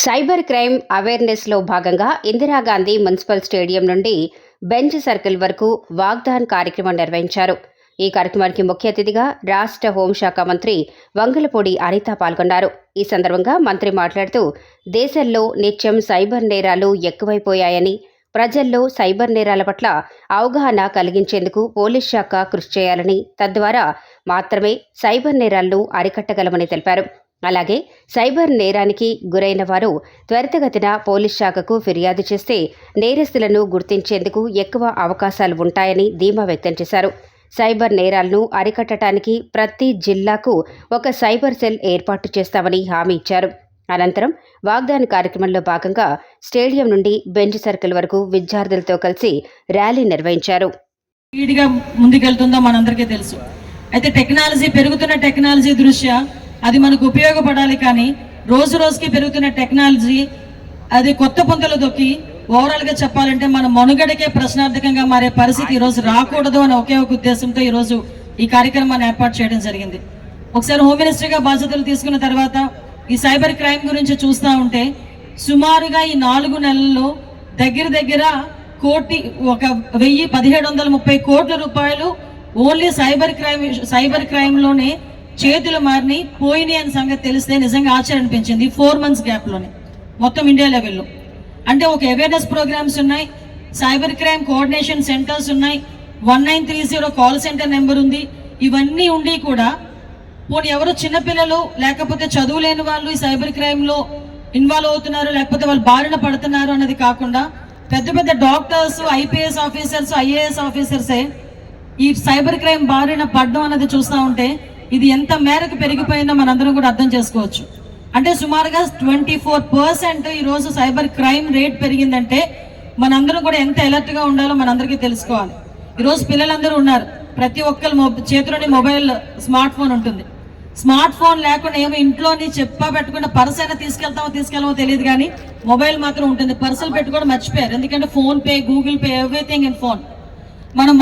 Cyber crime అవేర్నెస్లో భాగంగా Indira Gandhi municipal stadium నుండి bench circle వరకు వాగ్దాన్ కార్యక్రమం నిర్వహించారు. ఈ కార్యక్రమానికి ముఖ్య అతిథిగా రాష్ట్ర హోంశాఖ మంత్రి వంగలపూడి అనిత పాల్గొన్నారు. ఈ సందర్భంగా మంత్రి మాట్లాడుతూ దేశంలో నిత్యం సైబర్ నేరాలు ఎక్కువైపోయాయని, ప్రజల్లో సైబర్ నేరాల పట్ల అవగాహన కలిగించేందుకు పోలీస్ శాఖ కృషి చేయాలని, తద్వారా మాత్రమే సైబర్ నేరాలను అరికట్టగలమని తెలిపారు. అలాగే సైబర్ నేరానికి గురైన వారు త్వరితగతిన పోలీస్ శాఖకు ఫిర్యాదు చేస్తే నేరస్తులను గుర్తించేందుకు ఎక్కువ అవకాశాలు ఉంటాయని ధీమా వ్యక్తం చేశారు. సైబర్ నేరాలను అరికట్టడానికి ప్రతి జిల్లాకు ఒక సైబర్ సెల్ ఏర్పాటు చేస్తామని హామీ ఇచ్చారు. అనంతరం వాగ్దాన కార్యక్రమంలో భాగంగా స్టేడియం నుండి బెంచ్ సర్కిల్ వరకు విద్యార్థులతో కలిసి ర్యాలీ నిర్వహించారు. ముందుకెళ్తుందో మనందరికీ తెలుసు. అయితే పెరుగుతున్న టెక్నాలజీ దృష్ట్యా అది మనకు ఉపయోగపడాలి. కానీ రోజు రోజుకి పెరుగుతున్న టెక్నాలజీ అది కొత్త పొంతలు దొక్కి ఓవరాల్గా చెప్పాలంటే మన మనుగడకే ప్రశ్నార్థకంగా మారే పరిస్థితి ఈరోజు రాకూడదు అనే ఒకే ఒక ఉద్దేశంతో ఈరోజు ఈ కార్యక్రమాన్ని ఏర్పాటు చేయడం జరిగింది. ఒకసారి హోమ్ మినిస్టర్గా బాధ్యతలు తీసుకున్న తర్వాత ఈ సైబర్ క్రైమ్ గురించి చూస్తూ ఉంటే సుమారుగా ఈ 4 నెలల్లో దగ్గర 1,1730 కోట్ల రూపాయలు ఓన్లీ సైబర్ క్రైమ్లోనే చేతులు మారిని పోయినాయి అనే సంగతి తెలిస్తే నిజంగా ఆశ్చర్యం అనిపించింది. 4 మంత్స్ గ్యాప్లోనే మొత్తం ఇండియా లెవెల్లో. అంటే ఒక అవేర్నెస్ ప్రోగ్రామ్స్ ఉన్నాయి, సైబర్ క్రైమ్ కోఆర్డినేషన్ సెంటర్స్ ఉన్నాయి, 1930 కాల్ సెంటర్ నెంబర్ ఉంది. ఇవన్నీ ఉండి కూడా పోనీ ఎవరు చిన్నపిల్లలు లేకపోతే చదువులేని వాళ్ళు ఈ సైబర్ క్రైమ్లో ఇన్వాల్వ్ అవుతున్నారు, లేకపోతే వాళ్ళు బారిన పడుతున్నారు అన్నది కాకుండా పెద్ద డాక్టర్స్, ఐపీఎస్ ఆఫీసర్స్, ఐఏఎస్ ఆఫీసర్సే ఈ సైబర్ క్రైమ్ బారిన పడడం అన్నది చూస్తూ ఉంటే ఇది ఎంత మేరకు పెరిగిపోయిందో మనందరం కూడా అర్థం చేసుకోవచ్చు. అంటే సుమారుగా 24% ఈరోజు సైబర్ క్రైమ్ రేట్ పెరిగిందంటే మనందరం కూడా ఎంత అలర్ట్గా ఉండాలో మనందరికీ తెలుసుకోవాలి. ఈరోజు పిల్లలందరూ ఉన్నారు, ప్రతి ఒక్కరు చేతిలోని మొబైల్, స్మార్ట్ ఫోన్ ఉంటుంది. స్మార్ట్ ఫోన్ లేకుండా ఏమో ఇంట్లోని పెట్టుకున్న పర్స్ అయినా తీసుకెళ్తామో తెలియదు, కానీ మొబైల్ మాత్రం ఉంటుంది. పర్సులు పెట్టుకోవడం మర్చిపోయారు, ఎందుకంటే phone pay, Google pay, everything in phone. మనం